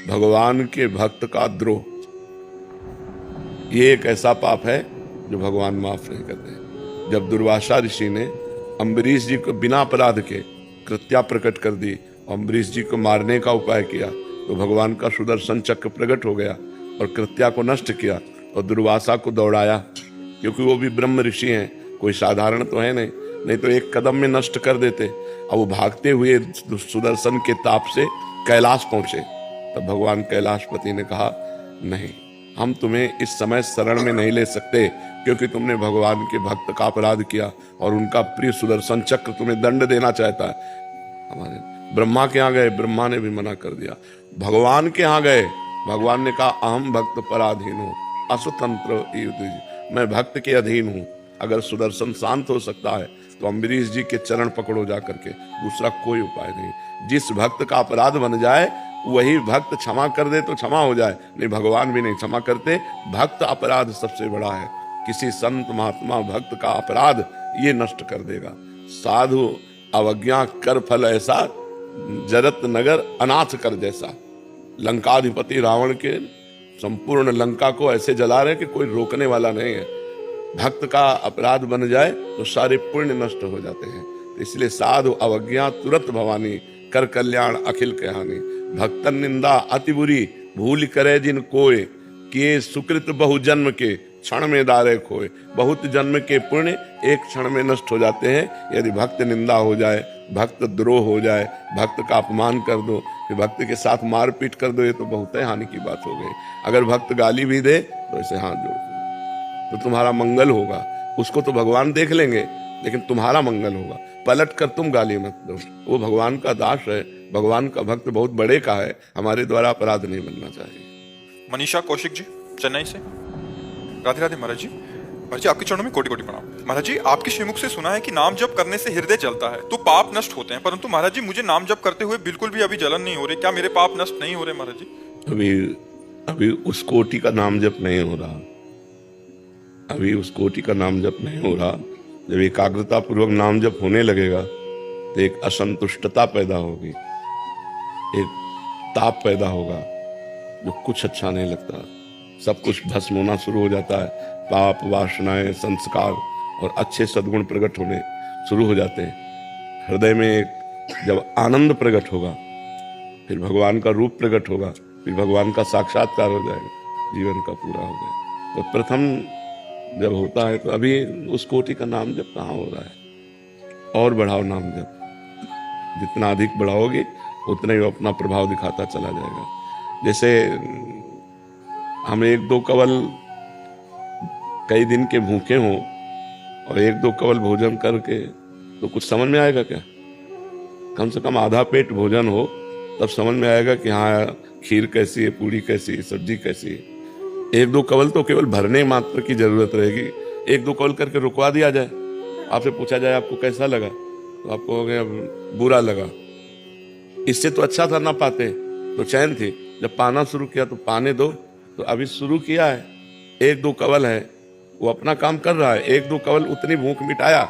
भगवान के भक्त का द्रोह, ये एक ऐसा पाप है जो भगवान माफ नहीं करते। जब दुर्वासा ऋषि ने अम्बरीश जी को बिना अपराध के कृत्या प्रकट कर दी, अम्बरीश जी को मारने का उपाय किया, तो भगवान का सुदर्शन चक्र प्रकट हो गया और कृत्या को नष्ट किया और दुर्वासा को दौड़ाया, क्योंकि वो भी ब्रह्म ऋषि हैं, कोई साधारण तो है नहीं तो एक कदम में नष्ट कर देते। अब वो भागते हुए सुदर्शन के ताप से कैलाश पहुंचे। तब भगवान कैलाशपति ने कहा, नहीं, हम तुम्हें इस समय शरण में नहीं ले सकते, क्योंकि तुमने भगवान के भक्त का अपराध किया और उनका प्रिय सुदर्शन चक्र तुम्हें दंड देना चाहता है। हमारे ब्रह्मा के यहाँ गए, ब्रह्मा ने भी मना कर दिया। भगवान के यहाँ गए, भगवान ने कहा, अहम भक्त पराधीन हूँ, असुतंत्र युद्ध, मैं भक्त के अधीन हूँ। अगर सुदर्शन शांत हो सकता है तो अम्बरीश जी के चरण पकड़ो जा करके, दूसरा कोई उपाय नहीं। जिस भक्त का अपराध बन जाए वही भक्त क्षमा कर दे तो क्षमा हो जाए, नहीं भगवान भी नहीं क्षमा करते। भक्त अपराध सबसे बड़ा है, किसी संत महात्मा भक्त का अपराध ये नष्ट कर देगा। साधु अवज्ञा कर फल ऐसा, जरत नगर अनाथ कर जैसा। लंकाधिपति रावण के संपूर्ण लंका को ऐसे जला रहे कि कोई रोकने वाला नहीं है। भक्त का अपराध बन जाए तो सारे पुण्य नष्ट हो जाते हैं। तो इसलिए साधु अवज्ञा तुरंत भवानी, कर कल्याण अखिल कहानी। भक्तन निंदा अति बुरी, भूल करे जिन कोय, किए सुकृत बहु जन्म के, क्षण में दारे खोए। बहुत जन्म के पुण्य एक क्षण में नष्ट हो जाते हैं यदि भक्त निंदा हो जाए, भक्त द्रोह हो जाए, भक्त का अपमान कर दो, फिर भक्त के साथ मारपीट कर दो, ये तो बहुत ही हानि की बात हो गई। अगर भक्त गाली भी दे तो ऐसे हाथ जोड़ तो तुम्हारा मंगल होगा। उसको तो भगवान देख लेंगे, लेकिन तुम्हारा मंगल होगा। पलट कर तुम गाली मत दो, वो भगवान का दास है, भगवान का भक्त बहुत बड़े का है, हमारे द्वारा अपराध नहीं बनना चाहिए। मनीषा कौशिक जी, चेन्नई से। राधे राधे महाराज जी। महाराज जी, आपके चरणों में कोटि कोटि प्रणाम। महाराज जी, आपके श्रीमुख से सुना है कि नाम जप करने से हृदय जलता है तो पाप नष्ट होते हैं, परंतु महाराज जी मुझे नाम जप करते हुए बिल्कुल भी अभी जलन नहीं हो रही, क्या मेरे पाप नष्ट नहीं हो रहे महाराज जी? अभी उस कोटि का नाम जप नहीं हो रहा, अभी उस कोटि का नाम जप नहीं हो रहा। जब एकाग्रता पूर्वक नाम जप होने लगेगा तो एक असंतुष्टता पैदा होगी, एक ताप पैदा होगा, जो कुछ अच्छा नहीं लगता, सब कुछ भस्म होना शुरू हो जाता है। पाप, वासनाएं, संस्कार और अच्छे सद्गुण प्रकट होने शुरू हो जाते हैं। हृदय में एक जब आनंद प्रकट होगा, फिर भगवान का रूप प्रकट होगा, फिर भगवान का साक्षात्कार हो जाएगा, जीवन का पूरा हो गया। तो प्रथम जब होता है तो अभी उस कोटि का नाम जप कहाँ हो रहा है। और बढ़ाओ नाम जप, जितना अधिक बढ़ाओगे उतना ही अपना प्रभाव दिखाता चला जाएगा। जैसे हम एक दो कवल कई दिन के भूखे हों और एक दो कवल भोजन करके तो कुछ समझ में आएगा क्या? कम से कम आधा पेट भोजन हो तब समझ में आएगा कि हाँ, खीर कैसी है, पूड़ी कैसी है, सब्जी कैसी है। एक दो कवल तो केवल भरने मात्र की जरूरत रहेगी। एक दो कवल करके रुकवा दिया जाए, आपसे पूछा जाए आपको कैसा लगा, तो आपको हो गया बुरा लगा। इससे तो अच्छा था ना पाते तो चैन थी, जब पाना शुरू किया तो पाने दो। तो अभी शुरू किया है, एक दो कवल है, वो अपना काम कर रहा है। एक दो कवल उतनी भूख मिटाया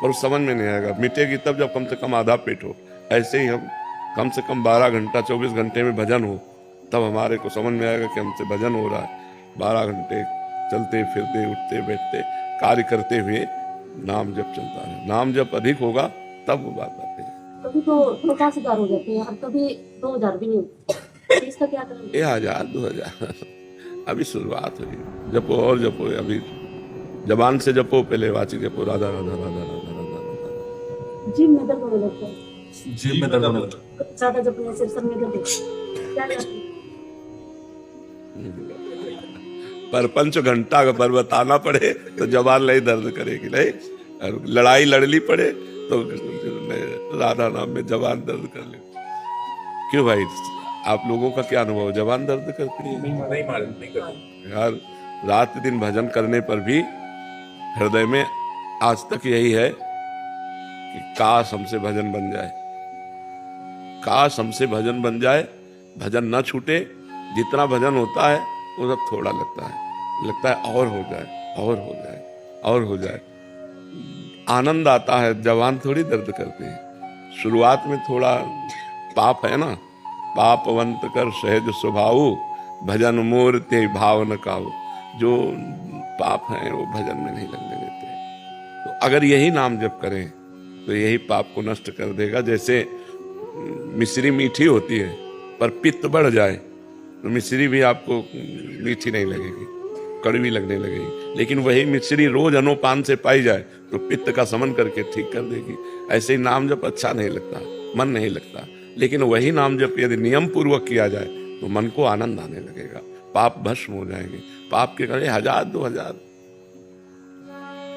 पर समझ में नहीं आएगा, मिटेगी तब जब कम से कम आधा पेट हो। ऐसे ही हम कम से कम 12 घंटा 24 घंटे में भजन हो, तब हमारे को समझ में आएगा कि हमसे भजन हो रहा है। 12 घंटे चलते फिरते, उठते बैठते, कार्य करते हुए नाम जप चलता है। नाम जप अधिक होगा तब वो बात आती है। कभी तो 50,000 हो जाते हैं और कभी 2,000 भी नहीं होते, इसका क्या करें? 1000 2000 अभी शुरुआत हुई, जपो और जपो। अभी जबान से जपो, पहले वाची जपो, राधा राधा राधा राधा राधा राधा। जिम में दर्द होने लगता है, जिम में दर्द होने लगता है, ज्यादा जपने से सर में दर्द क्या करें? पर 5 घंटा का पर बताना पड़े तो जबान नहीं दर्द करेगी, नहीं। लड़ाई लड़नी पड़े तो राधा नाम में जबान दर्द कर ले। क्यों भाई, आप लोगों का क्या अनुभव, जबान दर्द करती है? नहीं करती यार, रात दिन भजन करने पर भी हृदय में आज तक यही है कि काश हमसे भजन बन जाए, काश हमसे भजन बन जाए, भजन न छूटे। जितना भजन होता है वो सब थोड़ा लगता है और हो जाए, और हो जाए, और हो जाए। आनंद आता है, जवान थोड़ी दर्द करती है। शुरुआत में थोड़ा पाप है ना, पापवंत कर सहज स्वभाव, भजन मूर्ति भाव न काऊ। जो पाप हैं वो भजन में नहीं लगने देते। तो अगर यही नाम जप करें तो यही पाप को नष्ट कर देगा। जैसे मिश्री मीठी होती है पर पित्त बढ़ जाए तो मिश्री भी आपको मीठी नहीं लगेगी, कड़वी लगने लगेगी। लेकिन वही मिश्री रोज अनुपान से पाई जाए तो पित्त का समन करके ठीक कर देगी। ऐसे ही नाम जप अच्छा नहीं लगता, मन नहीं लगता। लेकिन वही नाम जप यदि नियम पूर्वक किया जाए तो मन को आनंद आने लगेगा, पाप भस्म हो जाएंगे। पाप के कड़े 1000 2000,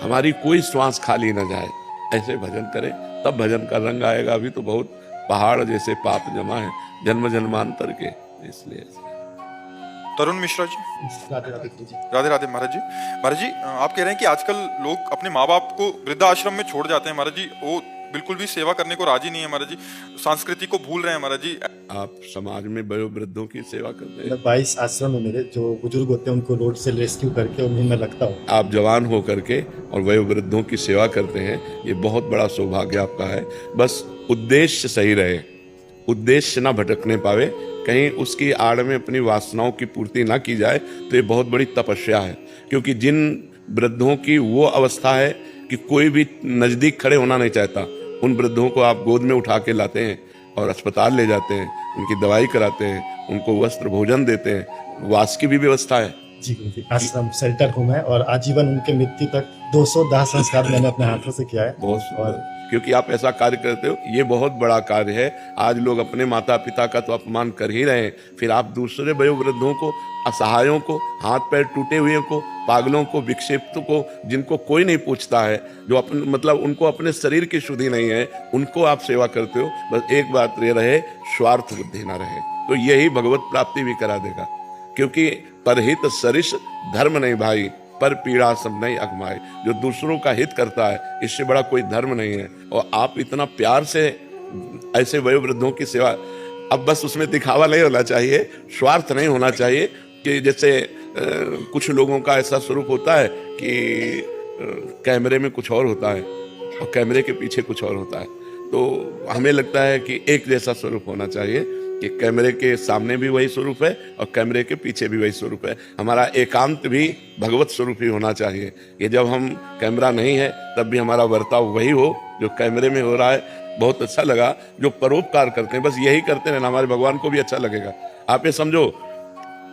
हमारी कोई श्वास खाली न जाए, ऐसे भजन करें तब भजन का रंग आएगा। अभी तो बहुत पहाड़ जैसे पाप जमा है जन्म जन्मांतर के, इसलिए। तरुण मिश्रा जी, राधे राधे गुरु जी। राधे राधे महाराज जी। महाराज जी, आप कह रहे हैं कि आजकल लोग अपने माँ बाप को वृद्धाश्रम में छोड़ जाते हैं महाराज जी, वो बिल्कुल भी सेवा करने को राजी नहीं है महाराज जी, संस्कृति को भूल रहे हैं महाराज जी। आप समाज में वयोवृद्धों की सेवा करते हैं। 22 आश्रम है मेरे, जो बुजुर्ग होते हैं उनको रोड से रेस्क्यू करके उन्हें मैं रखता हूँ। आप जवान हो करके और वयोवृद्धों की सेवा करते हैं, ये बहुत बड़ा सौभाग्य आपका है। बस उद्देश्य सही रहे, उद्देश्य ना भटकने पावे, कहीं उसकी आड़ में अपनी वासनाओं की पूर्ति ना की जाए, तो ये बहुत बड़ी तपस्या है। क्योंकि जिन वृद्धों की वो अवस्था है कि कोई भी नजदीक खड़े होना नहीं चाहता, उन वृद्धों को आप गोद में उठा के लाते हैं और अस्पताल ले जाते हैं, उनकी दवाई कराते हैं, उनको वस्त्र भोजन देते हैं, वास की भी व्यवस्था है। जी गुरु जी, आश्रम शेल्टर होम है और आजीवन उनके मृत्यु तक 210 संस्कार मैंने अपने हाथों से किया है। बहुत सुंदर, क्योंकि आप ऐसा कार्य करते हो, ये बहुत बड़ा कार्य है। आज लोग अपने माता पिता का तो अपमान कर ही रहे हैं, फिर आप दूसरे वयोवृद्धों को, असहायों को, हाथ पैर टूटे हुए को, पागलों को, विक्षिप्त को, जिनको कोई नहीं पूछता है, जो अपन मतलब उनको अपने शरीर की शुद्धि नहीं है, उनको आप सेवा करते हो। बस एक बात ये रहे, स्वार्थ बुद्धि ना रहे, तो यही भगवत प्राप्ति भी करा देगा। क्योंकि परहित सरिस धर्म नहीं भाई, पर पीड़ा सब नहीं अगमाए। जो दूसरों का हित करता है, इससे बड़ा कोई धर्म नहीं है। और आप इतना प्यार से ऐसे वयोवृद्धों की सेवा, अब बस उसमें दिखावा नहीं होना चाहिए, स्वार्थ नहीं होना चाहिए। कि जैसे कुछ लोगों का ऐसा स्वरूप होता है कि कैमरे में कुछ और होता है और कैमरे के पीछे कुछ और होता है। तो हमें लगता है कि एक जैसा स्वरूप होना चाहिए, कि कैमरे के सामने भी वही स्वरूप है और कैमरे के पीछे भी वही स्वरूप है। हमारा एकांत भी भगवत स्वरूप ही होना चाहिए, कि जब हम कैमरा नहीं है तब भी हमारा बर्ताव वही हो जो कैमरे में हो रहा है। बहुत अच्छा लगा जो परोपकार करते हैं, बस यही करते रहना, हमारे भगवान को भी अच्छा लगेगा। आप ये समझो,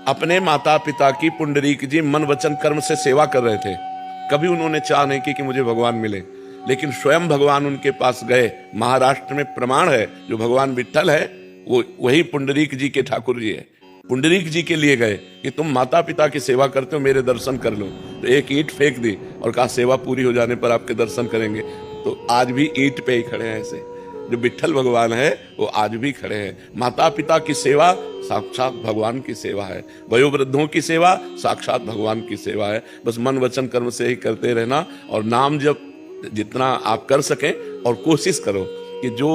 अपने माता पिता की पुंडरीक जी मन वचन कर्म से सेवा कर रहे थे, कभी उन्होंने चाह नहीं की कि मुझे भगवान मिले, लेकिन स्वयं भगवान उनके पास गए। महाराष्ट्र में प्रमाण है, जो भगवान विट्ठल है वो वही पुंडरीक जी के ठाकुर जी है। पुंडरीक जी के लिए गए कि तुम माता पिता की सेवा करते हो, मेरे दर्शन कर लो। तो एक ईंट फेंक दी और कहा सेवा पूरी हो जाने पर आपके दर्शन करेंगे। तो आज भी ईंट पे ही खड़े हैं। ऐसे जो विट्ठल भगवान है वो आज भी खड़े हैं। माता पिता की सेवा साक्षात भगवान की सेवा है, वयोवृद्धों की सेवा साक्षात भगवान की सेवा है। बस मन वचन कर्म से ही करते रहना, और नाम जब जितना आप कर सकें, और कोशिश करो कि जो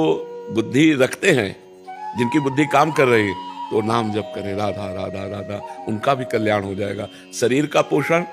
बुद्धि रखते हैं, जिनकी बुद्धि काम कर रही है, तो नाम जप करें, राधा राधा राधा, उनका भी कल्याण हो जाएगा। शरीर का पोषण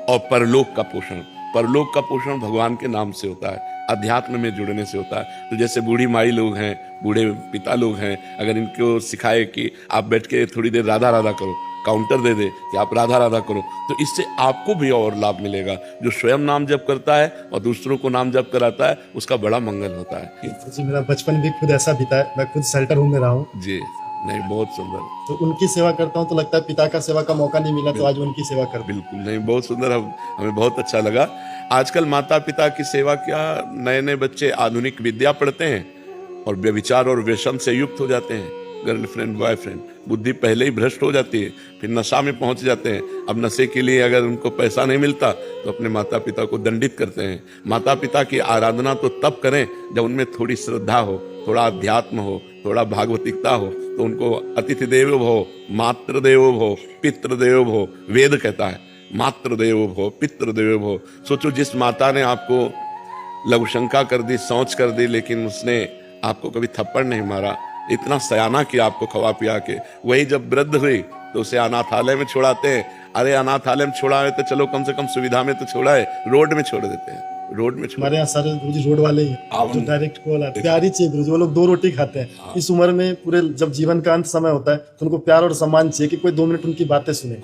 और परलोक का पोषण, परलोक का पोषण भगवान के नाम से होता है, अध्यात्म में जुड़ने से होता है। तो जैसे बूढ़ी माई लोग हैं, बूढ़े पिता लोग हैं, अगर इनको सिखाए कि आप बैठ के थोड़ी देर राधा राधा करो, काउंटर दे दे कि आप राधा राधा करो, तो इससे आपको भी और लाभ मिलेगा। जो स्वयं नाम जप करता है और दूसरों को नाम जप कराता है, उसका बड़ा मंगल होता है। जी, मेरा बचपन भी खुद ऐसा बीता है, मैं खुद शेल्टर होम में रहा हूँ। जी नहीं, बहुत सुंदर। तो उनकी सेवा करता हूँ तो लगता है पिता का सेवा का मौका नहीं मिला, तो आज उनकी सेवा कर। बिल्कुल नहीं, बहुत सुंदर, हमें बहुत अच्छा लगा। आजकल माता पिता की सेवा क्या, नए नए बच्चे आधुनिक विद्या पढ़ते हैं और व्यभिचार और व्यसन से युक्त हो जाते हैं, गर्लफ्रेंड बॉयफ्रेंड, बुद्धि पहले ही भ्रष्ट हो जाती है, फिर नशा में पहुंच जाते हैं। अब नशे के लिए अगर उनको पैसा नहीं मिलता तो अपने माता पिता को दंडित करते हैं। माता पिता की आराधना तो तब करें जब उनमें थोड़ी श्रद्धा हो, थोड़ा अध्यात्म हो, थोड़ा भागवतिकता हो। तो उनको अतिथि देवो भव, मातृ देवो भव, पितृ देवो भव, वेद कहता है मातृ देवो भव, पितृ देवो भव। सोचो, जिस माता ने आपको लघुशंका कर दी, शौच कर दी, लेकिन उसने आपको कभी थप्पड़ नहीं मारा, इतना सयाना किया आपको खवा पिया के, वही जब वृद्ध हुई तो उसे अनाथालय में छोड़ाते हैं। अरे अनाथालय में छोड़ा है तो चलो कम से कम सुविधा में तो छोड़ा है, रोड में छोड़ देते हैं। रोड में छोड़ हमारे यहाँ सारे गुरुजी रोड वाले ही हैं, आप- जो डायरेक्ट कॉल आते हैं। प्यार ही चाहिए गुरुजी, वो लोग 2 रोटी खाते हैं। इस उम्र में पूरे जब जीवन का अंत समय होता है तो उनको प्यार और सम्मान चाहिए कि कोई 2 मिनट उनकी बातें सुने।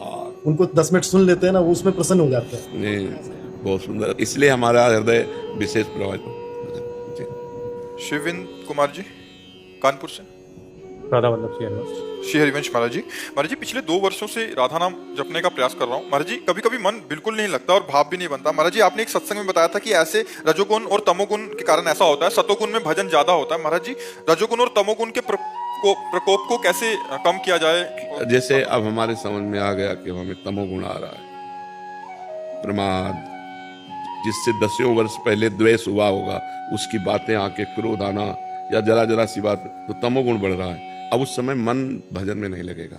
उनको 10 मिनट सुन लेते हैं ना, वो उसमें प्रसन्न हो जाते हैं। नहीं, बहुत सुंदर, इसलिए हमारा हृदय विशेष प्रभावित हो। जी। शिविंद कुमार जी कानपुर से। राधा वल्लभ श्री हरिवंश। श्री हरिवंश महाराज जी पिछले 2 वर्षों से राधा नाम जपने का प्रयास कर रहा हूँ महाराज जी। कभी कभी मन बिल्कुल नहीं लगता और भाव भी नहीं बनता महाराज जी। आपने एक सत्संग में बताया था कि ऐसे रजोगुण और तमोगुण के कारण ऐसा होता है, सतोगुण में भजन ज्यादा होता है। महाराज जी रजोगुण और तमोगुण के प्रकोप को कैसे कम किया जाए? जैसे अब हमारे समझ में आ गया कि हमें तमोगुण आ रहा है, प्रमाद, जिससे 10 वर्ष पहले द्वेष हुआ होगा, उसकी बातें आके क्रोध आना या जरा जरा सी बात, तो तमोगुण बढ़ रहा है। अब उस समय मन भजन में नहीं लगेगा।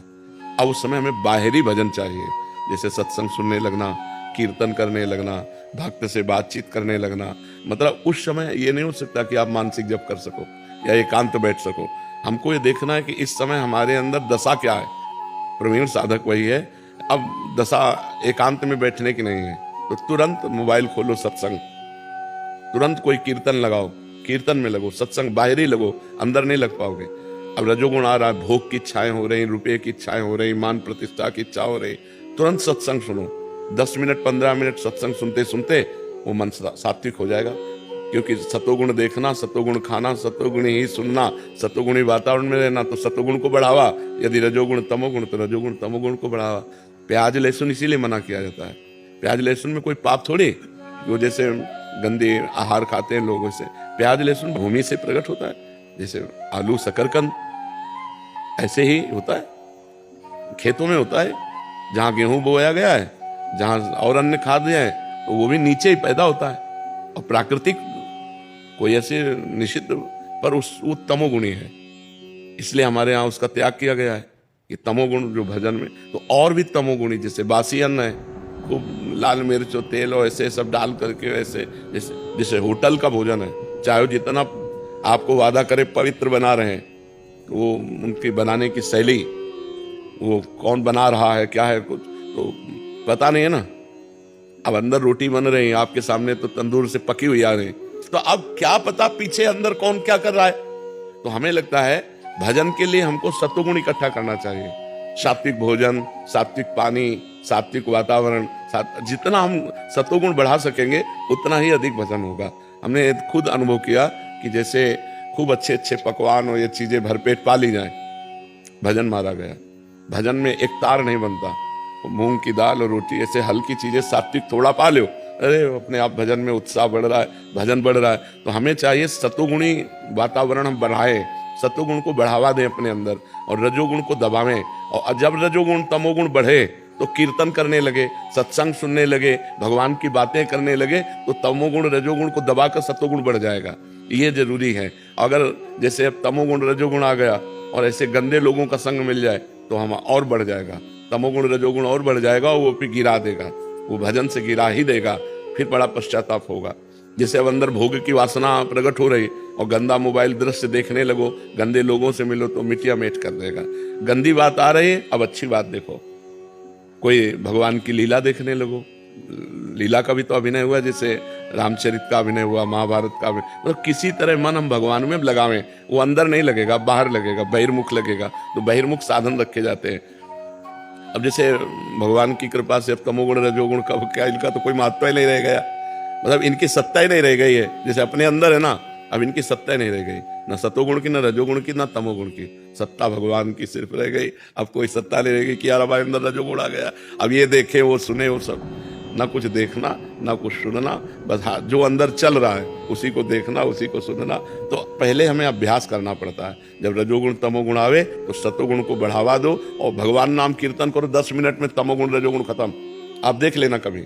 अब उस समय हमें बाहरी भजन चाहिए, जैसे सत्संग सुनने लगना, कीर्तन करने लगना, भक्त से बातचीत करने लगना। मतलब उस समय ये नहीं हो सकता कि आप मानसिक जप कर सको या एकांत बैठ सको। हमको ये देखना है कि इस समय हमारे अंदर दशा क्या है। प्रवीण साधक वही है। अब दशा एकांत में बैठने की नहीं है, तो तुरंत मोबाइल खोलो, सत्संग, तुरंत कोई कीर्तन लगाओ, कीर्तन में लगो, सत्संग बाहरी लगो, अंदर नहीं लग पाओगे। अब रजोगुण आ रहा है, भोग की इच्छाएं हो रही, रुपये की इच्छाएं हो रही, मान प्रतिष्ठा की इच्छा हो रही, तुरंत सत्संग सुनो। 10 मिनट 15 मिनट सत्संग सुनते सुनते वो मन सात्विक हो जाएगा। क्योंकि सतोगुण देखना, सतोगुण खाना, सतोगुण ही सुनना, सतोगुणी वातावरण में रहना, तो सतोगुण को बढ़ावा। यदि रजोगुण तमोगुण, तो रजोगुण तमोगुण को बढ़ावा। प्याज लहसुन इसीलिए मना किया जाता है। प्याज लहसुन में कोई पाप थोड़ी, वो जैसे गंदे आहार खाते हैं लोगों से, प्याज लहसुन भूमि से प्रकट होता है। जैसे आलू शकरकंद ऐसे ही होता है, खेतों में होता है, जहाँ गेहूं बोया गया है, जहाँ और अन्य खाद्य है, तो वो भी नीचे ही पैदा होता है। और प्राकृतिक कोई ऐसे निषिद्ध, पर वो तमोगुणी है, इसलिए हमारे यहाँ उसका त्याग किया गया है कि तमोगुण जो भजन में। तो और भी तमोगुणी, जैसे बासी अन्न है, खूब लाल मिर्च और तेल और ऐसे सब डाल करके, ऐसे जैसे होटल का भोजन है, चाहे जितना आपको वादा करे पवित्र बना रहे हैं, तो वो उनकी बनाने की शैली, वो कौन बना रहा है, क्या है, कुछ तो पता नहीं है ना। अब अंदर रोटी बन रही है आपके सामने, तो तंदूर से पकी हुई आ रही, तो अब क्या पता पीछे अंदर कौन क्या कर रहा है। तो हमें लगता है भजन के लिए हमको सत्वगुण इकट्ठा करना चाहिए। सात्विक भोजन, सात्विक पानी, सात्विक वातावरण, जितना हम सत्वगुण बढ़ा सकेंगे उतना ही अधिक भजन होगा। हमने खुद अनुभव किया कि जैसे खूब अच्छे अच्छे पकवान और ये चीजें भरपेट पा ली जाए, भजन मारा गया। भजन में एक तार नहीं बनता, मूंग की दाल और रोटी, ऐसे हल्की चीजें सात्विक थोड़ा पा लो, अरे अपने आप भजन में उत्साह बढ़ रहा है, भजन बढ़ रहा है। तो हमें चाहिए सतोगुणी वातावरण हम बढ़ाएं, सतोगुण को बढ़ावा दें अपने अंदर, और रजोगुण को दबावें। और जब रजोगुण तमोगुण बढ़े तो कीर्तन करने लगे, सत्संग सुनने लगे, भगवान की बातें करने लगे, तो तमोगुण रजोगुण को दबाकर सतोगुण बढ़ जाएगा। ये जरूरी है। अगर जैसे अब तमोगुण रजोगुण आ गया और ऐसे गंदे लोगों का संग मिल जाए तो हम और बढ़ जाएगा, तमोगुण रजोगुण और बढ़ जाएगा, वो फिर गिरा देगा, वो भजन से गिरा ही देगा, फिर बड़ा पश्चाताप होगा। जैसे अब अंदर भोग की वासना प्रकट हो रही और गंदा मोबाइल दृश्य देखने लगो, गंदे लोगों से मिलो, तो मिटिया मेट कर देगा। गंदी बात आ रही है, अब अच्छी बात देखो, कोई भगवान की लीला देखने लगो। लीला का भी तो अभिनय हुआ, जैसे रामचरित का अभिनय हुआ, महाभारत का अभिनय, मतलब किसी तरह मन हम भगवान में लगावें। वो अंदर नहीं लगेगा, बाहर लगेगा, बहिर्मुख लगेगा। तो बहिर्मुख साधन रखे जाते हैं। अब जैसे भगवान की कृपा से अब तमोगुण रजोगुण का क्या, इनका तो कोई महत्व ही नहीं रह गया, मतलब इनकी सत्ता ही नहीं रह गई है। जैसे अपने अंदर है ना, अब इनकी सत्ता ही नहीं रह गई, न सतोगुण की, न रजोगुण की, न तमोगुण की। सत्ता भगवान की सिर्फ रह गई। अब कोई सत्ता नहीं रह गई कि यार हमारे अंदर रजोगुण आ गया, अब ये देखे वो सुने, वो सब ना कुछ देखना ना कुछ सुनना, बस हाँ जो अंदर चल रहा है उसी को देखना, उसी को सुनना। तो पहले हमें अभ्यास करना पड़ता है। जब रजोगुण तमोगुण आवे तो सतोगुण को बढ़ावा दो और भगवान नाम कीर्तन करो। 10 मिनट में तमोगुण रजोगुण खत्म। आप देख लेना, कभी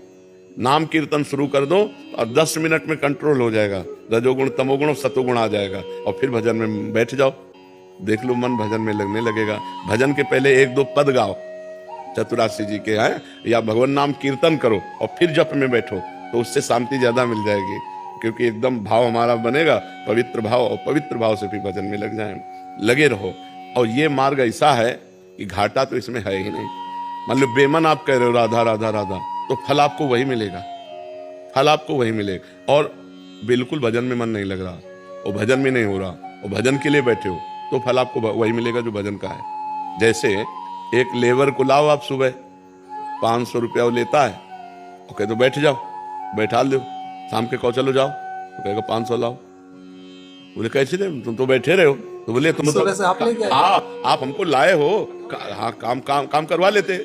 नाम कीर्तन शुरू कर दो और 10 मिनट में कंट्रोल हो जाएगा, रजोगुण तमोगुण और सतोगुण आ जाएगा। और फिर भजन में बैठ जाओ, देख लो मन भजन में लगने लगेगा। भजन के पहले 1-2 पद गाओ चतुरासी जी के हैं, या भगवान नाम कीर्तन करो और फिर जप में बैठो, तो उससे शांति ज्यादा मिल जाएगी। क्योंकि एकदम भाव हमारा बनेगा पवित्र भाव, और पवित्र भाव से फिर भजन में लगे रहो। और ये मार्ग ऐसा है कि घाटा तो इसमें है ही नहीं। मान लो बेमन आप कह रहे हो राधा राधा राधा, तो फल आपको वही मिलेगा। फल आपको वही मिलेगा। और बिल्कुल भजन में मन नहीं लग रहा, और भजन में नहीं हो रहा, और भजन के लिए बैठे हो, तो फल आपको वही मिलेगा जो भजन का है। जैसे एक लेबर को लाओ आप, सुबह 500 रुपया वो लेता है, और कहे तो बैठ जाओ, बैठा दो, शाम के कहो चलो जाओ, तो कहेगा 500 लाओ। बोले कैसे दे, तुम तो बैठे रहे हो। तो बोले तुम तो आप हमको लाए हो, हाँ काम करवा लेते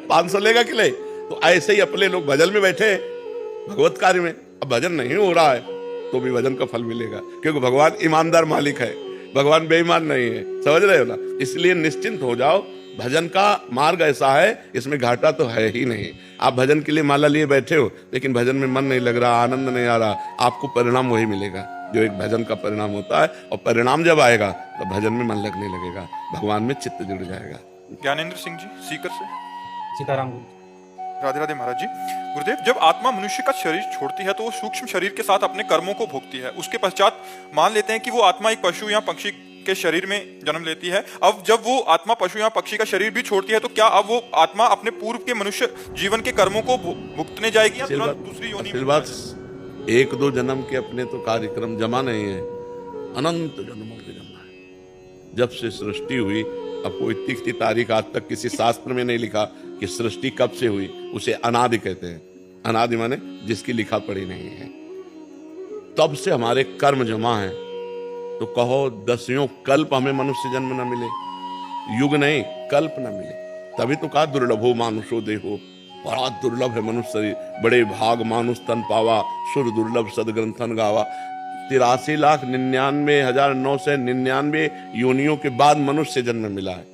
500 लेगा कि नहीं। तो ऐसे ही अपने लोग भजन में बैठे भगवत कार्य में, अब भजन नहीं हो रहा है तो भी भजन का फल मिलेगा, क्योंकि भगवान ईमानदार मालिक है, भगवान बेईमान नहीं है, समझ रहे हो ना। इसलिए निश्चिंत हो जाओ, भजन का मार्ग ऐसा है, इसमें घाटा तो है ही नहीं। आप भजन के लिए माला लिए बैठे हो, लेकिन भजन में मन नहीं लग रहा, आनंद नहीं आ रहा, आपको परिणाम वही मिलेगा जो एक भजन का परिणाम होता है। और परिणाम जब आएगा तो भजन में मन लगने लगेगा, भगवान में चित्त जुड़ जाएगा। ज्ञानेंद्र सिंह जी सीकर से। सीताराम। राधे राधे महाराज जी। गुरुदेव, जब आत्मा मनुष्य का शरीर छोड़ती है तो वो सूक्ष्म शरीर के साथ अपने कर्मों को भोगती है। उसके पश्चात मान लेते हैं कि वो आत्मा एक पशु या पक्षी के शरीर में जन्म लेती है। अब जब वो आत्मा पशु या पक्षी का शरीर भी छोड़ती है तो क्या अब वो आत्मा अपने पूर्व के मनुष्य जीवन के कर्मों को भुगतने जाएगी या तुरंत दूसरी योनि में? 1-2 जन्म के अपने तो कार्यक्रम जमा नहीं है, अनंत जन्मों के जमा है। जब से सृष्टि हुई, अब कोई तिथि तारीख आज तक किसी शास्त्र में नहीं लिखा कि सृष्टि कब से हुई, उसे अनादि कहते हैं। अनादि माने जिसकी लिखा पढ़ी नहीं है। तब से हमारे कर्म जमा है, तो कहो 10 कल्प हमें मनुष्य जन्म न मिले, युग नहीं कल्प न मिले, तभी तो कहा दुर्लभो मानुषो देहो, बड़ा दुर्लभ है मनुष्य शरीर, बड़े भाग मानुष तन पावा, सुर दुर्लभ सदग्रंथन गावा। 83,99,999 योनियों के बाद मनुष्य जन्म मिला है।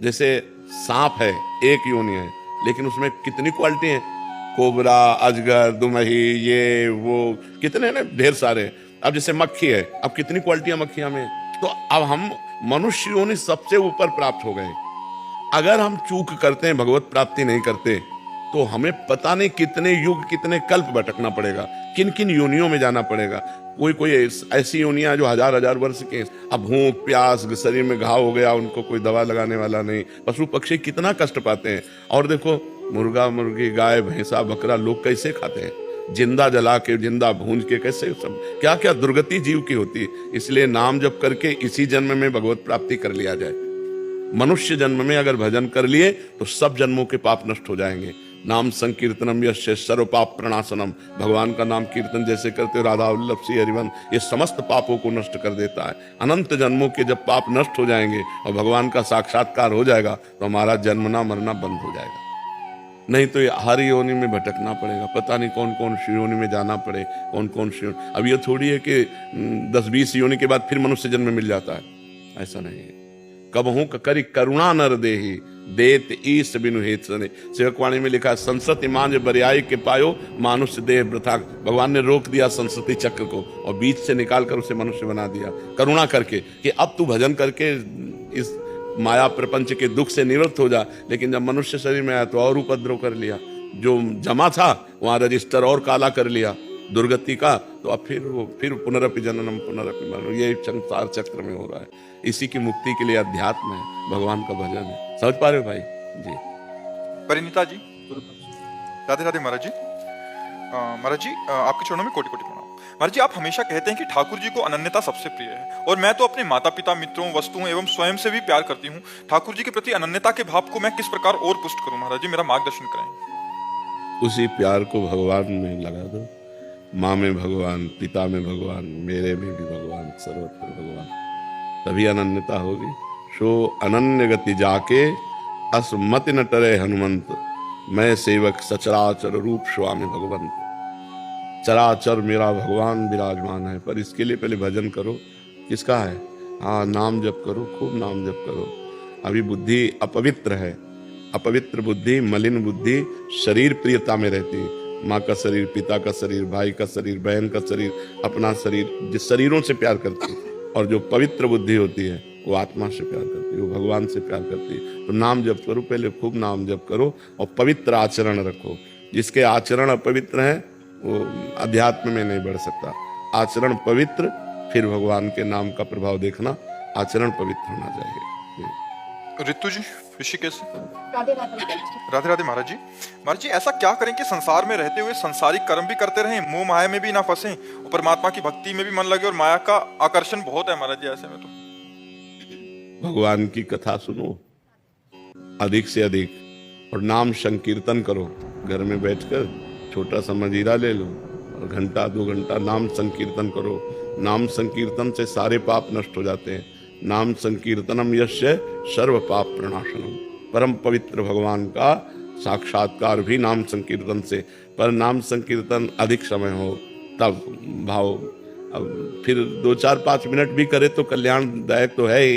जैसे सांप है, एक योनि है, लेकिन उसमें कितनी क्वालिटी है, कोबरा, अजगर, दुमही, ये वो कितने ना, ढेर सारे। अब जैसे मक्खी है, अब कितनी क्वालिटियां मक्खियां में। तो अब हम मनुष्य योनि सबसे ऊपर प्राप्त हो गए। अगर हम चूक करते हैं, भगवत प्राप्ति नहीं करते, तो हमें पता नहीं कितने युग कितने कल्प भटकना पड़ेगा, किन किन योनियों में जाना पड़ेगा। कोई ऐसी योनियां जो हजार वर्ष के। अब भूख प्यास, शरीर में घाव हो गया, उनको कोई दवा लगाने वाला नहीं। पशु पक्षी कितना कष्ट पाते हैं। और देखो मुर्गा मुर्गी, गाय भैंसा बकरा लोग कैसे खाते हैं, जिंदा जला के, जिंदा भूंज के, कैसे सब क्या क्या दुर्गति जीव की होती है। इसलिए नाम जप करके इसी जन्म में भगवत प्राप्ति कर लिया जाए। मनुष्य जन्म में अगर भजन कर लिए तो सब जन्मों के पाप नष्ट हो जाएंगे। नाम संकीर्तनम यस्य सर्व पाप प्रणाशनम, भगवान का नाम कीर्तन जैसे करते हो राधा वल्लभ श्री हरिवन, ये समस्त पापों को नष्ट कर देता है। अनंत जन्मों के जब पाप नष्ट हो जाएंगे और भगवान का साक्षात्कार हो जाएगा तो हमारा जन्मना मरना बंद हो जाएगा। नहीं तो ये हर योनि में भटकना पड़ेगा, पता नहीं कौन कौन सी योनि में जाना पड़े, कौन कौन सी। अब ये थोड़ी है कि 10-20 योनि के बाद फिर मनुष्य जन्म मिल जाता है, ऐसा नहीं है। कबहू करी करुणा नर देहि, देत ईस बिनु हेत सने। सेवकवाणी में लिखा है, संसति मांझ बरियाई के पायो, मानुष्य देह वृथा। भगवान ने रोक दिया संसति चक्र को और बीच से निकाल कर उसे मनुष्य बना दिया करुणा करके, कि अब तू भजन करके इस माया प्रपंच के दुख से निवृत्त हो जा। लेकिन जब मनुष्य शरीर में आया तो और उपद्रव कर लिया, जो जमा था वहां रजिस्टर और काला कर लिया दुर्गति का। तो अब फिर पुनरपि जननम पुनरपि मरणम, ये संसार चक्र में हो रहा है। इसी की मुक्ति के लिए अध्यात्म है, भगवान का भजन है। समझ पा रहे हो भाई जी? परिणीता जी। राधे राधे महाराज जी। महाराज जी, आपके चरणों में कोटि कोटि प्रणाम। महाराज जी, आप हमेशा कहते हैं कि ठाकुर जी को अनन्यता सबसे प्रिय है, और मैं तो अपने माता पिता, मित्रों, वस्तुओं एवं स्वयं से भी प्यार करती हूँ। ठाकुर जी के प्रति अनन्यता के भाव को मैं किस प्रकार और पुष्ट करूं? महाराज जी, मेरा मार्गदर्शन करें। उसी प्यार को भगवान में लगा दो। माँ में भगवान, पिता में भगवान, मेरे में भी भगवान, सर्वत्र भगवान, तभी अनन्यता होगी। सो अनन्य गति जाके असमति न टरे हनुमंत, मैं सेवक सचराचर रूप स्वामी भगवंत। चराचर मेरा भगवान विराजमान है, पर इसके लिए पहले भजन करो। किसका है? हाँ, नाम जप करो, खूब नाम जप करो। अभी बुद्धि अपवित्र है, अपवित्र बुद्धि, मलिन बुद्धि शरीर प्रियता में रहती है। माँ का शरीर, पिता का शरीर, भाई का शरीर, बहन का शरीर, अपना शरीर, जिस शरीरों से प्यार करती है। और जो पवित्र बुद्धि होती है वो आत्मा से प्यार करती है, वो भगवान से प्यार करती है। तो नाम जप करो, पहले खूब नाम जप करो और पवित्र आचरण रखो। जिसके आचरण अपवित्र है वो अध्यात्म में नहीं बढ़ सकता। आचरण पवित्र, फिर भगवान के नाम का प्रभाव देखना। आचरण पवित्र होना चाहिए। रितु जी, ऋषिकेश से। राधे राधे महाराज जी। राधे राधे महाराज जी। महाराज जी, ऐसा क्या करें कि संसार में रहते हुए संसारिक कर्म भी करते रहें, मोह माया में भी ना फंसें और परमात्मा की भक्ति में भी मन लगे, और माया का आकर्षण बहुत है महाराज जी ऐसे में तो। भगवान की कथा सुनो अधिक से अधिक, और नाम संकीर्तन करो। घर में बैठकर छोटा सा मजीरा ले लो और घंटा 2 घंटा नाम संकीर्तन करो। नाम संकीर्तन से सारे पाप नष्ट हो जाते हैं। नाम संकीर्तनम यस्य सर्व पाप प्रणाशनम। परम पवित्र भगवान का साक्षात्कार भी नाम संकीर्तन से, पर नाम संकीर्तन अधिक समय हो तब भाव। अब फिर 2 4 5 मिनट भी करे तो कल्याणदायक तो है ही,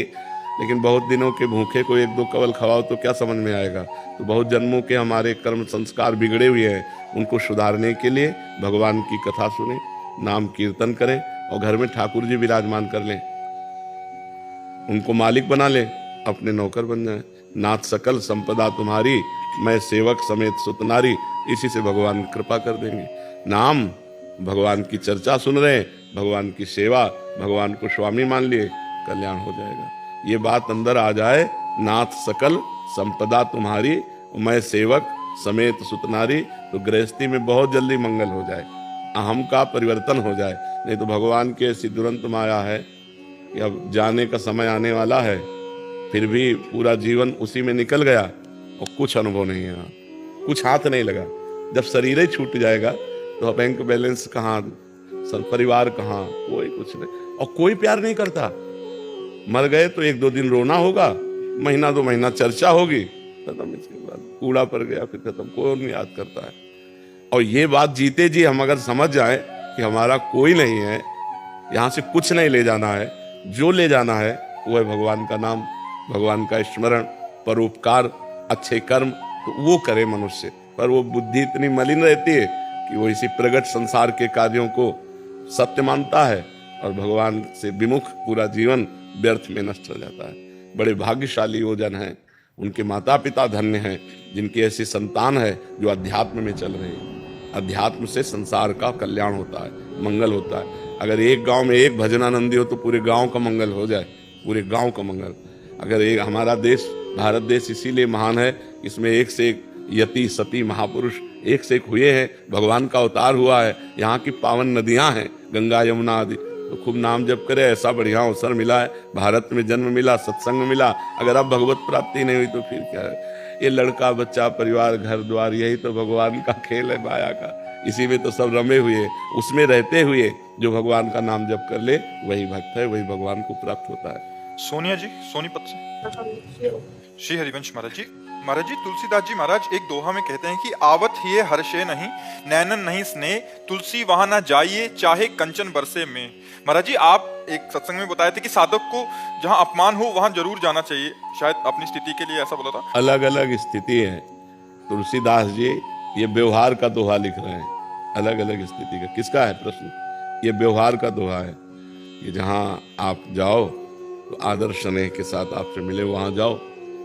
लेकिन बहुत दिनों के भूखे को 1 2 कवल खवाओ तो क्या समझ में आएगा। तो बहुत जन्मों के हमारे कर्म संस्कार बिगड़े हुए हैं, उनको सुधारने के लिए भगवान की कथा सुने, नाम कीर्तन करें और घर में ठाकुर जी विराजमान कर लें, उनको मालिक बना ले, अपने नौकर बन जाए। नाथ सकल संपदा तुम्हारी, मैं सेवक समेत सुतनारी। इसी से भगवान कृपा कर देंगे। नाम, भगवान की चर्चा सुन रहे हैं, भगवान की सेवा, भगवान को स्वामी मान लिए, कल्याण हो जाएगा। ये बात अंदर आ जाए, नाथ सकल संपदा तुम्हारी, मैं सेवक समेत सुतनारी, तो गृहस्थी में बहुत जल्दी मंगल हो जाए, अहम का परिवर्तन हो जाए। नहीं तो भगवान की ऐसी दुरंत माया है कि अब जाने का समय आने वाला है, फिर भी पूरा जीवन उसी में निकल गया और कुछ अनुभव नहीं है, कुछ हाथ नहीं लगा। जब शरीर ही छूट जाएगा तो बैंक बैलेंस कहाँ, परिवार कहाँ, कोई कुछ नहीं, और कोई प्यार नहीं करता। मर गए तो 1 2 दिन रोना होगा, महीना 2 महीना चर्चा होगी, खत्म। इसके बाद कूड़ा पड़ गया, फिर खत्म, कोई नहीं याद करता है। और ये बात जीते जी हम अगर समझ जाए कि हमारा कोई नहीं है, यहाँ से कुछ नहीं ले जाना है, जो ले जाना है वो है भगवान का नाम, भगवान का स्मरण, परोपकार, अच्छे कर्म, तो वो करे मनुष्य। पर वो बुद्धि इतनी मलिन रहती है कि वो इसी प्रगट संसार के कार्यों को सत्य मानता है और भगवान से विमुख पूरा जीवन व्यर्थ में नष्ट हो जाता है। बड़े भाग्यशाली वो जन हैं, उनके माता पिता धन्य हैं जिनकी ऐसी संतान है जो अध्यात्म में चल रही है। अध्यात्म से संसार का कल्याण होता है, मंगल होता है। अगर एक गांव में एक भजनानंदी हो तो पूरे गांव का मंगल हो जाए, पूरे गांव का मंगल। अगर एक हमारा देश, भारत देश इसीलिए महान है, इसमें एक से एक यति सती महापुरुष एक से एक हुए हैं, भगवान का अवतार हुआ है। यहाँ की पावन नदियाँ हैं, गंगा यमुना आदि, तो खूब नाम जप करे, ऐसा बढ़िया अवसर मिला है, भारत में जन्म मिला, सत्संग मिला। अगर अब भगवत प्राप्ति नहीं हुई तो फिर क्या है। ये लड़का बच्चा परिवार घर द्वार, यही तो भगवान का खेल है, माया का। इसी में तो सब रमे हुए, उसमें रहते हुए जो भगवान का नाम जप कर ले वही भक्त है, वही भगवान को प्राप्त होता है। सोनिया जी, सोनीपत से। श्री हरिवंश महाराज जी। महाराज जी, तुलसीदास जी महाराज एक दोहा में कहते हैं कि आवत ही हर्षे नहीं, नैनन नहीं स्नेह, तुलसी वहां ना जाइए, चाहे कंचन बरसे में। महाराज जी, आप एक सत्संग में बताए थे कि साधक को जहां अपमान हो वहां जरूर जाना चाहिए, शायद अपनी स्थिति के लिए ऐसा बोला था। अलग अलग स्थिति है। तुलसीदास जी ये व्यवहार का दोहा लिख रहे हैं, अलग अलग स्थिति का। किसका है प्रश्न? ये व्यवहार का दोहा है कि जहां आप जाओ तो आदर स्नेह के साथ आपसे मिले वहां जाओ,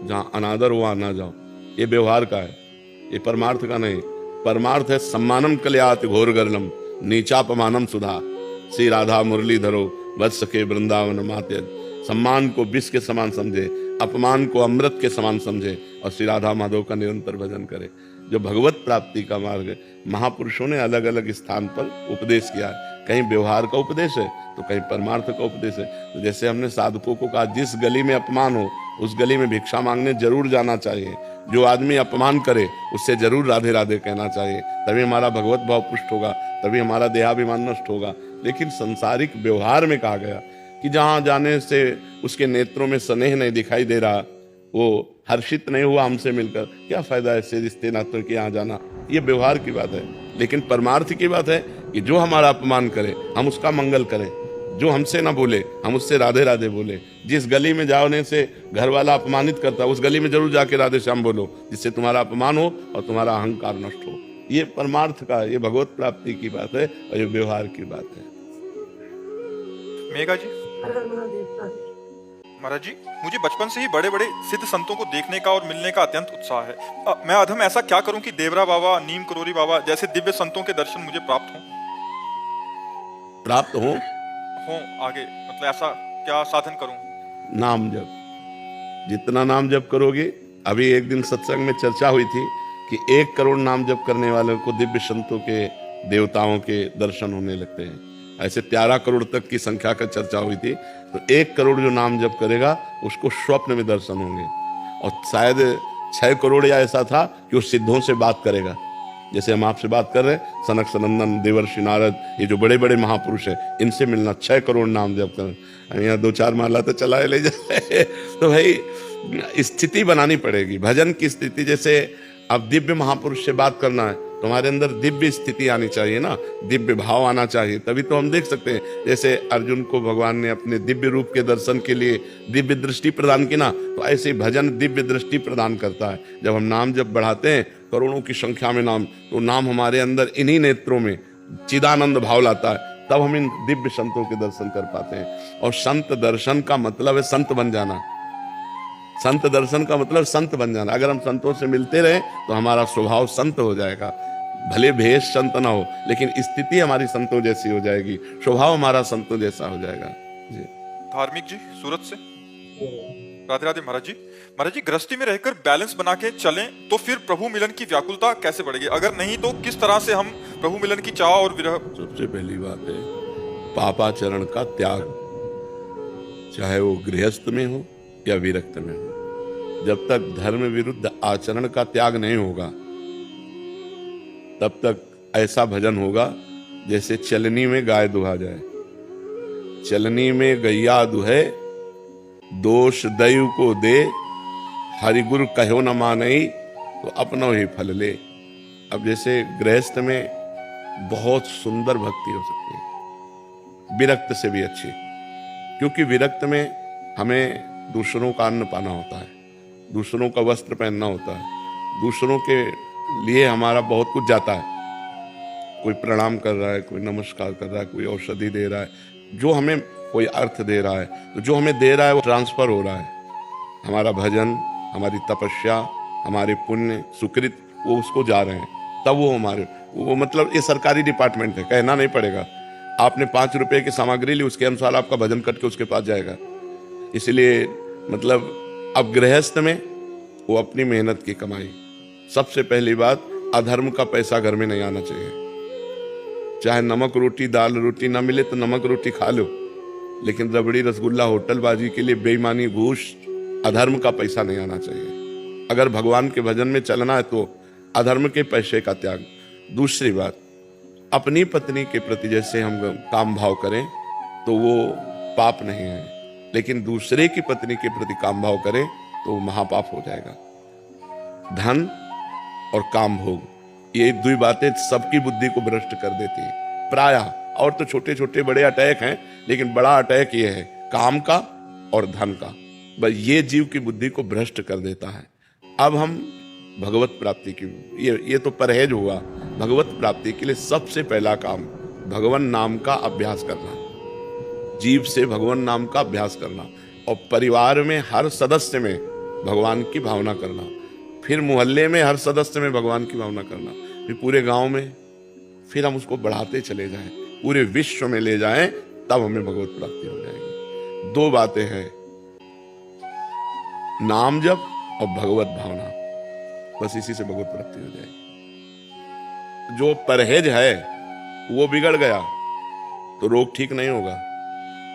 जहां अनादर वहां ना जाओ। ये व्यवहार का है, ये परमार्थ का नहीं। परमार्थ है सम्मानम कल्यात घोर गर्लम, नीचापमानम सुधा। श्री राधा मुरलीधरो वत्स के वृंदावन माते। सम्मान को विष के समान समझे, अपमान को अमृत के समान समझे और श्री राधा माधव का निरंतर भजन करे। जो भगवत प्राप्ति का मार्ग है, महापुरुषों ने अलग अलग स्थान पर उपदेश किया है। कहीं व्यवहार का उपदेश है तो कहीं परमार्थ का उपदेश है। तो जैसे हमने साधकों को कहा, जिस गली में अपमान हो उस गली में भिक्षा मांगने जरूर जाना चाहिए। जो आदमी अपमान करे उससे जरूर राधे राधे कहना चाहिए, तभी हमारा भगवत भाव पुष्ट होगा, तभी हमारा देहाभिमान नष्ट होगा। लेकिन संसारिक व्यवहार में कहा गया कि जहां जाने से उसके नेत्रों में स्नेह नहीं दिखाई दे रहा, वो हर्षित नहीं हुआ हमसे मिलकर, क्या फायदा ऐसे रिश्ते नातों के यहाँ जाना। ये व्यवहार की बात है। लेकिन परमार्थ की बात है कि जो हमारा अपमान करे हम उसका मंगल करें, जो हमसे ना बोले हम उससे राधे राधे बोले। जिस गली में जाने से घर वाला अपमानित करता है उस गली में जरूर जाके राधे श्याम बोलो, जिससे तुम्हारा अपमान हो और तुम्हारा अहंकार नष्ट हो। ये परमार्थ का, ये भगवत प्राप्ति की बात है और ये व्यवहार की बात है। मेघा जी। महाराज जी, मुझे बचपन से ही बड़े बड़े सिद्ध संतों को देखने का और मिलने का अत्यंत उत्साह है। मैं अधम ऐसा क्या करूं कि देवरा बाबा, नीम करोरी बाबा जैसे दिव्य संतों के दर्शन मुझे प्राप्त हों? प्राप्त हो आगे मतलब ऐसा क्या साधन करूं? नाम जप, जितना नाम जप करोगे, अभी एक दिन सत्संग में चर्चा हुई थी कि 1 करोड़ नाम जप करने वालों को दिव्य संतों के, देवताओं के दर्शन होने लगते हैं। ऐसे 13 करोड़ तक की संख्या का चर्चा हुई थी। तो 1 करोड़ जो नाम जप करेगा उसको स्वप्न में दर्शन होंगे। और शायद 6 करोड़ या ऐसा था कि वो सिद्धों से बात करेगा, जैसे हम आपसे बात कर रहे हैं। सनक सनंदन, देवर्षि नारद, ये जो बड़े बड़े महापुरुष हैं, इनसे मिलना। 6 करोड़ नाम जप कर, यहाँ 2-4 माला तो चलाए ले जाए। तो भाई स्थिति बनानी पड़ेगी, भजन की स्थिति। जैसे अब दिव्य महापुरुष से बात करना है, तुम्हारे अंदर दिव्य स्थिति आनी चाहिए ना, दिव्य भाव आना चाहिए, तभी तो हम देख सकते हैं। जैसे अर्जुन को भगवान ने अपने दिव्य रूप के दर्शन के लिए दिव्य दृष्टि प्रदान की ना, तो ऐसे ही भजन दिव्य दृष्टि प्रदान करता है। जब हम नाम जब बढ़ाते हैं, करोड़ों की संख्या में नाम, तो नाम हमारे अंदर इन्हीं नेत्रों में चिदानंद भाव लाता है, तब हम इन दिव्य संतों के दर्शन कर पाते हैं। और संत दर्शन का मतलब है संत बन जाना। संत दर्शन का मतलब संत बन जाना। अगर हम संतों से मिलते रहे तो हमारा स्वभाव संत हो जाएगा। भले भेष संत ना हो, लेकिन स्थिति हमारी संतों जैसी हो जाएगी, स्वभाव हमारा संतों जैसा हो जाएगा। जी धार्मिक जी सूरत से, राधे राधे महाराज जी। महाराज जी, गृहस्थी में रहकर बैलेंस बना के चलें तो फिर प्रभु मिलन की व्याकुलता कैसे बढ़ेगी? अगर नहीं तो किस तरह से हम प्रभु मिलन की चाह और विरह? सबसे पहली बात है पापाचरण का त्याग, चाहे वो गृहस्थ में हो या विरक्त में हो। जब तक धर्म विरुद्ध आचरण का त्याग नहीं होगा, तब तक ऐसा भजन होगा जैसे चलनी में गाय दुहा जाए। चलनी में गैया दुहे, दोष दैव को दे, हरिगुरु कहो न मानई, तो अपनो ही फल ले। अब जैसे गृहस्थ में बहुत सुंदर भक्ति हो सकती है, विरक्त से भी अच्छी, क्योंकि विरक्त में हमें दूसरों का अन्न पाना होता है, दूसरों का वस्त्र पहनना होता है, दूसरों के लिए हमारा बहुत कुछ जाता है। कोई प्रणाम कर रहा है, कोई नमस्कार कर रहा है, कोई औषधि दे रहा है, जो हमें कोई अर्थ दे रहा है, तो जो हमें दे रहा है वो ट्रांसफर हो रहा है। हमारा भजन, हमारी तपस्या, हमारे पुण्य सुकृत, वो उसको जा रहे हैं, तब वो हमारे, वो मतलब ये सरकारी डिपार्टमेंट है, कहना नहीं पड़ेगा। आपने 5 रुपए की सामग्री ली, उसके अनुसार आपका भजन कट के उसके पास जाएगा। इसलिए मतलब अब गृहस्थ में वो अपनी मेहनत की कमाई। सबसे पहली बात, अधर्म का पैसा घर में नहीं आना चाहिए। चाहे नमक रोटी दाल रोटी ना मिले तो नमक रोटी खा लो, लेकिन रबड़ी रसगुल्ला होटलबाजी के लिए बेईमानी घूस अधर्म का पैसा नहीं आना चाहिए। अगर भगवान के भजन में चलना है तो अधर्म के पैसे का त्याग। दूसरी बात, अपनी पत्नी के प्रति जैसे हम काम भाव करें तो वो पाप नहीं है, लेकिन दूसरे की पत्नी के प्रति काम भाव करें तो महापाप हो जाएगा। धन और काम भोग, ये 2 बातें सबकी बुद्धि को भ्रष्ट कर देती हैं प्रायः। और तो छोटे छोटे बड़े अटैक हैं, लेकिन बड़ा अटैक ये है काम का और धन का। बस ये जीव की बुद्धि को भ्रष्ट कर देता है। अब हम भगवत प्राप्ति की, ये तो परहेज हुआ। भगवत प्राप्ति के लिए सबसे पहला काम भगवान नाम का अभ्यास करना, जीव से भगवान नाम का अभ्यास करना, और परिवार में हर सदस्य में भगवान की भावना करना, फिर मोहल्ले में हर सदस्य में भगवान की भावना करना, फिर पूरे गांव में, फिर हम उसको बढ़ाते चले जाएं, पूरे विश्व में ले जाएं, तब हमें भगवत प्राप्ति हो जाएगी। 2 बातें हैं, नाम जप और भगवत भावना, बस इसी से भगवत प्राप्ति हो जाएगी। जो परहेज है वो बिगड़ गया तो रोग ठीक नहीं होगा,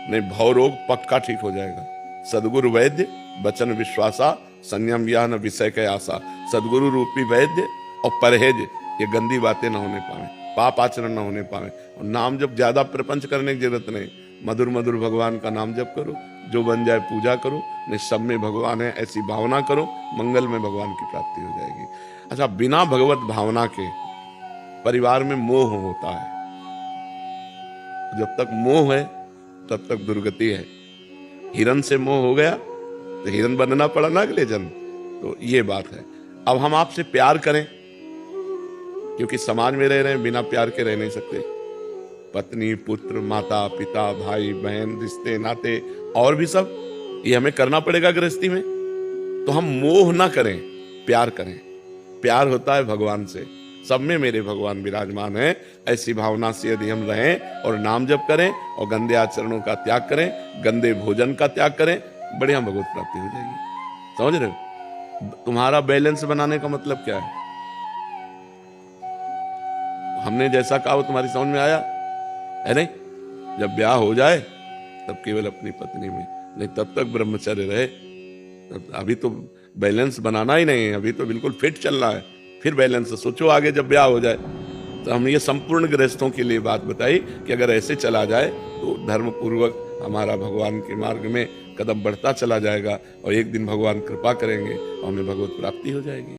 नहीं भव रोग पक्का ठीक हो जाएगा। सदगुरु वैद्य वचन विश्वासा, संयम यह न विषय के आशा। सदगुरु रूपी वैद्य और परहेज, ये गंदी बातें ना होने पाए, पाप आचरण ना होने पाए। और नाम जब ज्यादा प्रपंच करने की जरूरत नहीं, मधुर मधुर भगवान का नाम जप करो, जो बन जाए पूजा करो, नहीं सब में भगवान है ऐसी भावना करो, मंगल में भगवान की प्राप्ति हो जाएगी। अच्छा, बिना भगवत भावना के परिवार में मोह होता है। जब तक मोह है तब तक दुर्गति है। हिरन से मोह हो गया तो हिरन बनना पड़ा ना अगले जन्म। तो ये बात है। अब हम आपसे प्यार करें, क्योंकि समाज में रह रहे हैं, बिना प्यार के रह नहीं सकते। पत्नी, पुत्र, माता, पिता, भाई, बहन, रिश्ते, नाते और भी सब, ये हमें करना पड़ेगा गृहस्थी में। तो हम मोह ना करें, प्यार करें। प्यार होता है भगवान से, सब में मेरे भगवान विराजमान है, ऐसी भावना से यदि हम रहें और नाम जप करें और गंदे आचरणों का त्याग करें, गंदे भोजन का त्याग करें, बढ़िया भगवत प्राप्ति हो जाएगी। समझ रहे हो? तुम्हारा बैलेंस बनाने का मतलब क्या है? हमने जैसा कहा वो तुम्हारी समझ में आया है नहीं? जब ब्याह हो जाए तब केवल अपनी पत्नी में, नहीं तब तक ब्रह्मचर्य रहे। अभी तो बैलेंस बनाना ही नहीं है, अभी तो बिल्कुल फिट चलना है, फिर बैलेंस सोचो आगे जब ब्याह हो जाए। तो हमने ये संपूर्ण गृहस्थों के लिए बात बताई कि अगर ऐसे चला जाए तो धर्म पूर्वक हमारा भगवान के मार्ग में कदम बढ़ता चला जाएगा और एक दिन भगवान कृपा करेंगे और हमें भगवत प्राप्ति हो जाएगी।